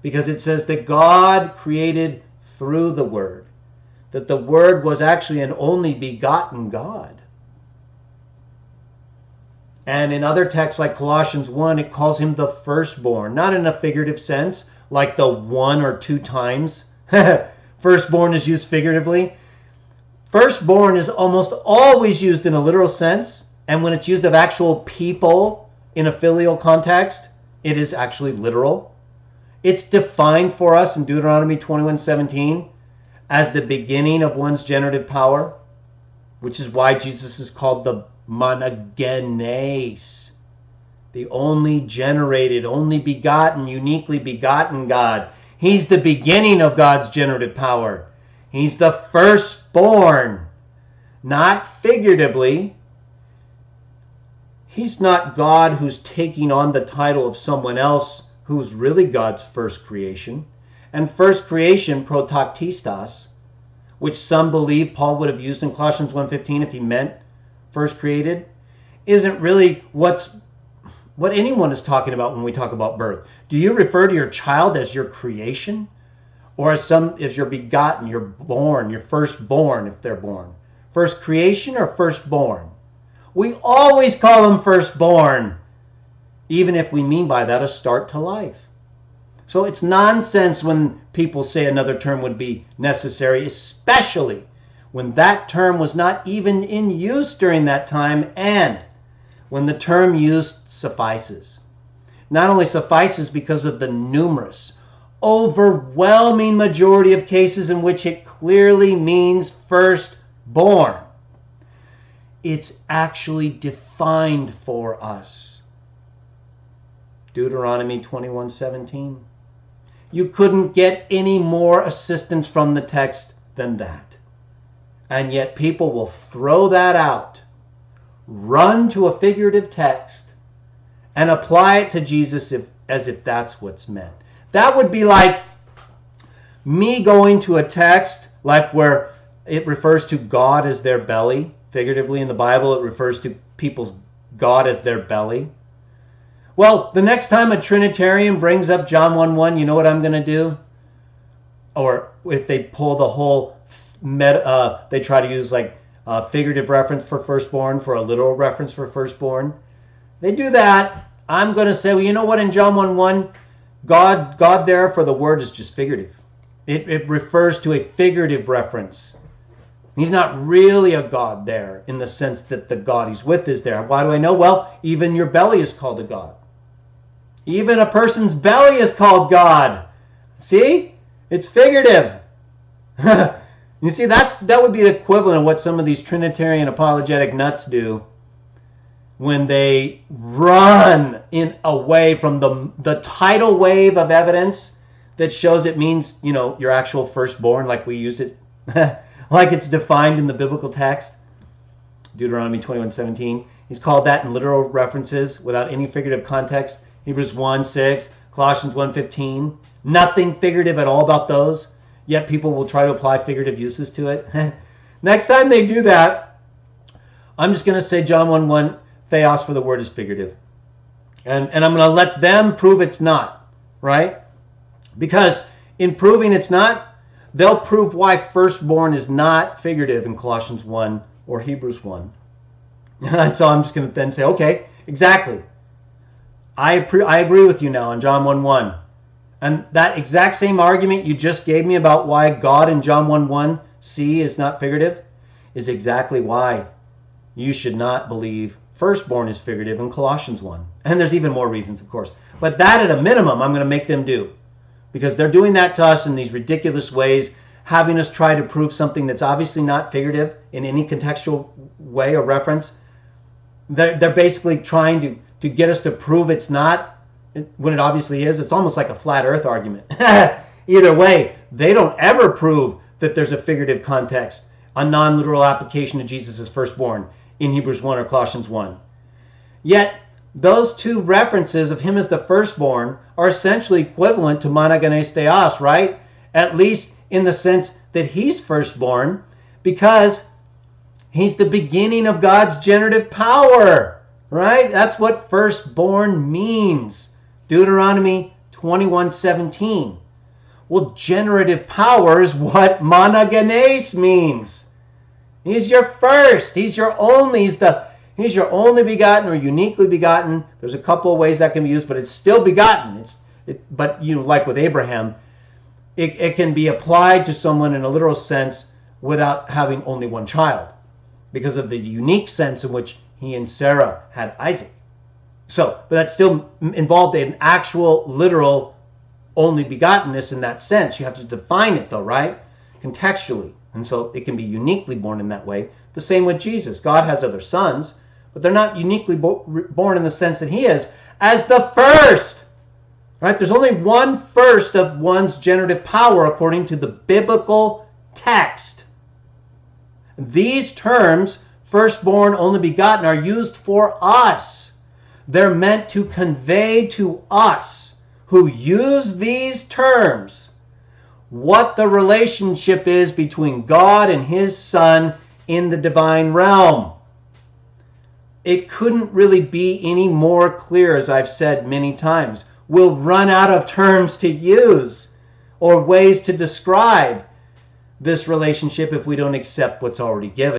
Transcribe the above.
because it says that God created through the Word, that the Word was actually an only begotten God. And in other texts like Colossians 1, it calls him the firstborn, not in a figurative sense, like the 1 or 2 times. Firstborn is used figuratively. Firstborn is almost always used in a literal sense, and when it's used of actual people in a filial context, it is actually literal. It's defined for us in Deuteronomy 21:17 as the beginning of one's generative power, which is why Jesus is called the monogenes, the only generated, only begotten, uniquely begotten God. He's the beginning of God's generative power. He's the firstborn, not figuratively. He's not God who's taking on the title of someone else who's really God's first creation. And first creation, protoktistos, which some believe Paul would have used in Colossians 1:15 if he meant first created, isn't really what anyone is talking about when we talk about birth. Do you refer to your child as your creation, or as your begotten, your born, your firstborn if they're born? First creation or firstborn? We always call them firstborn, even if we mean by that a start to life. So it's nonsense when people say another term would be necessary, especially when that term was not even in use during that time, and when the term used suffices. Not only suffices because of the numerous, overwhelming majority of cases in which it clearly means firstborn. It's actually defined for us. Deuteronomy 21:17. You couldn't get any more assistance from the text than that. And yet people will throw that out, run to a figurative text, and apply it to Jesus as if that's what's meant. That would be like me going to a text like where it refers to God as their belly. Figuratively in the Bible, it refers to people's God as their belly. Well, the next time a Trinitarian brings up John 1:1, you know what I'm going to do? Or if they pull the whole they try to use like a figurative reference for firstborn for a literal reference for firstborn. They do that. I'm going to say, well, you know what? In John 1:1, God there for the word is just figurative. It refers to a figurative reference. He's not really a God there in the sense that the God he's with is there. Why do I know? Well, even your belly is called a God. Even a person's belly is called God. See? It's figurative. You see, that would be the equivalent of what some of these Trinitarian apologetic nuts do when they run away from the tidal wave of evidence that shows it means, your actual firstborn, like we use it, like it's defined in the biblical text. Deuteronomy 21:17. He's called that in literal references without any figurative context. Hebrews 1:6, Colossians 1:15. Nothing figurative at all about those. Yet people will try to apply figurative uses to it. Next time they do that, I'm just going to say John 1:1, theos for the word is figurative. And I'm going to let them prove it's not, right? Because in proving it's not, they'll prove why firstborn is not figurative in Colossians 1 or Hebrews 1. And so I'm just going to then say, okay, exactly. I agree with you now on John 1:1. And that exact same argument you just gave me about why God in John 1:1 C is not figurative is exactly why you should not believe firstborn is figurative in Colossians 1. And there's even more reasons, of course. But that at a minimum, I'm going to make them do. Because they're doing that to us in these ridiculous ways, having us try to prove something that's obviously not figurative in any contextual way or reference. They're basically trying to get us to prove it's not when it obviously is. It's almost like a flat earth argument. Either way, they don't ever prove that there's a figurative context, a non-literal application of Jesus as firstborn in Hebrews 1 or Colossians 1. Yet, those two references of him as the firstborn are essentially equivalent to monogenes theos, right? At least in the sense that he's firstborn because he's the beginning of God's generative power, right? That's what firstborn means. Deuteronomy 21:17. Well, generative power is what monogenes means. He's your first. He's your only. He's your only begotten or uniquely begotten. There's a couple of ways that can be used, but it's still begotten. But like with Abraham, it can be applied to someone in a literal sense without having only one child, because of the unique sense in which he and Sarah had Isaac. But that still involved an actual literal only begottenness in that sense. You have to define it though, right? Contextually. And so it can be uniquely born in that way. The same with Jesus. God has other sons, but they're not uniquely born in the sense that he is as the first. Right? There's only one first of one's generative power according to the biblical text. These terms, firstborn, only begotten, are used for us. They're meant to convey to us who use these terms what the relationship is between God and his Son in the divine realm. It couldn't really be any more clear, as I've said many times. We'll run out of terms to use or ways to describe this relationship if we don't accept what's already given.